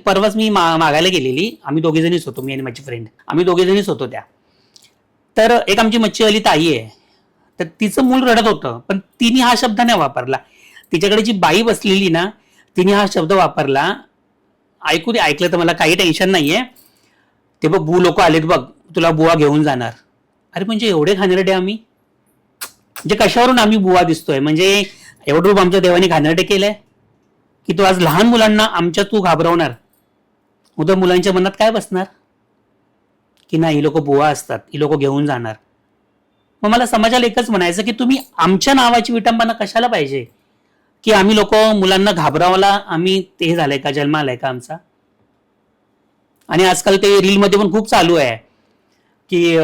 परवाच मी मागायला गेलेली, आम्ही दोघे जणीच होतो, मी आणि माझी फ्रेंड, आम्ही दोघे जणीच होतो त्या. तर एक आमची मच्छीवाली ताई आहे, तर तिचं मूल रडत होतं, पण तिने हा शब्द नाही वापरला. तिच्याकडे जी बाई बसलेली ना, तिने हा शब्द वापरला. ऐकू दे, ऐकलं तर मला काही टेन्शन नाहीये. ते बघ बू लोक आलेत बघ, तुला बुवा घेऊन जाणार. अरे म्हणजे एवढे घाणेरडे आम्ही, म्हणजे कशावरून आम्ही बुवा दिसतोय? म्हणजे एवढं रूप आमच्या देवाने घाणेरडे केलंय की तू आज लहान मुलांना आमच्या तू घाबरवणार. उद्या मुलांच्या मनात काय बसणार की नाही ही लोक बुवा असतात, ही लोक घेऊन जाणार. मग मला समाजाला एकच म्हणायचं की तुम्ही आमच्या नावाची विटंबना कशाला पाहिजे, की आम्ही लोक मुलांना घाबरावला आम्ही ते झालंय का, जन्म आलाय का आमचा? आणि आजकाल ते रील मध्ये पण खूप चालू आहे की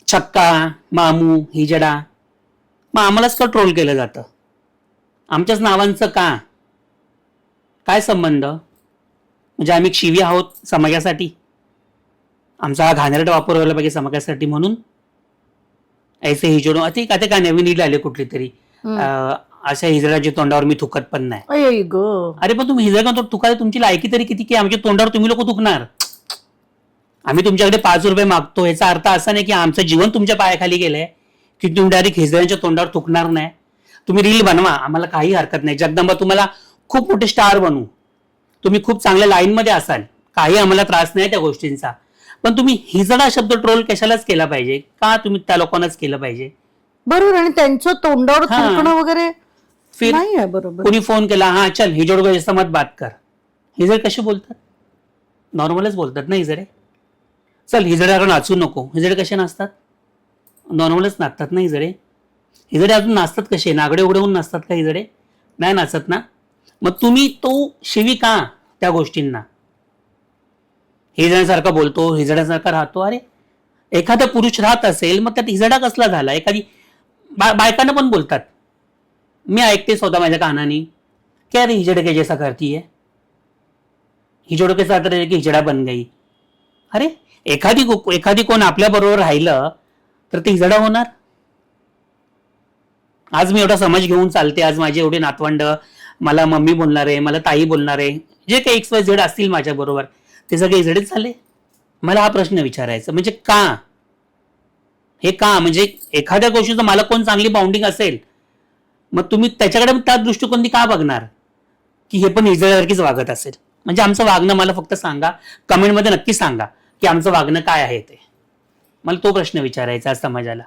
छक्का, मामू, हिजडा. मग आम्हालाच का ट्रोल केलं जातं? आमच्याच नावांचं का? काय संबंध? म्हणजे आम्ही शिवी आहोत समाजासाठी? आमचा हा घाणेरडा वापर व्हायला पाहिजे समाजासाठी म्हणून? ऐसे हिजडो अति का ते काय नवीन रील आले कुठली तरी, अशा हिजड्याच्या तोंडावर मी थुकत पण नाही. अरे पण तुम्ही हिजडा थुकायला तुमची लायकी तरी किती की आमच्या तोंडावर तुम्ही लोक थुकणार? आम्ही तुमच्याकडे 5 रुपये मागतो, याचा अर्थ असा नाही की आमचं जीवन तुमच्या पायाखाली गेलंय की तुम्ही डायरेक्ट हिजड्यांच्या तोंडावर थुकणार नाही. तुम्ही रील बनवा, आम्हाला काही हरकत नाही. जगदंबा तुम्हाला खूप मोठे स्टार बनवू, तुम्ही खूप चांगल्या लाईन मध्ये असाल, काही आम्हाला त्रास नाही त्या गोष्टींचा. पण तुम्ही हिजडा शब्द ट्रोल कशालाच केला पाहिजे का? तुम्ही त्या लोकांनाच केलं पाहिजे? बरोबर. आणि त्यांच्या तोंडावर थुंकणं वगैरे नाही आहे बरोबर. कोणी फोन केला, हा चल हिजड को ऐसा मत बात कर. हिजड कसे बोलतात? नॉर्मलच बोलतात ना हिजडे. चल हिजड्यावर नाचू नको. हिजडे कसे नाचतात? नॉर्मलच नाचतात ना हिजडे. हिजडे अजून नाचतात कसे? नागडे उघडे होऊन नाचतात का हिजडे? नाही नाचत ना. मग तुम्ही तो शिवी का त्या गोष्टींना? हिजड्यासारखा बोलतो, हिजड्यासारखा राहतो. अरे एखादा पुरुष राहत असेल मग त्यात हिजडा कसला झाला? एखादी बायकांना पण बोलतात, मी ऐकते स्वतः माझ्या कानाने, क्या रे हिजड़ के जैसा करती है, हिजड़ों के साथ रह के हिजड़ा बन गई. अरे एखादी कोण आपल्या बरोबर राहिलं तर ते हिजडा होणार? आज मी एवढा समाज घेऊन चालते, आज माझे एवढे नातवंड मला मम्मी बोलणार आहे, मला ताई बोलणार आहे, जे काही XYZ असतील माझ्या बरोबर, ते सगळे हिजडेच झाले. मला हा प्रश्न विचारायचा, म्हणजे का? हे का? म्हणजे एखाद्या गोष्टीचं मला कोण चांगली बाउंडिंग असेल मग तुम्ही त्याच्याकडे त्या दृष्टिकोनाने का बघणार की हे पण हिजड्यासारखीच वागत असेल? म्हणजे आमचं वागणं मला फक्त सांगा, कमेंटमध्ये नक्की सांगा की आमचं वागणं काय आहे ते. मला तो प्रश्न विचारायचा आज समाजाला.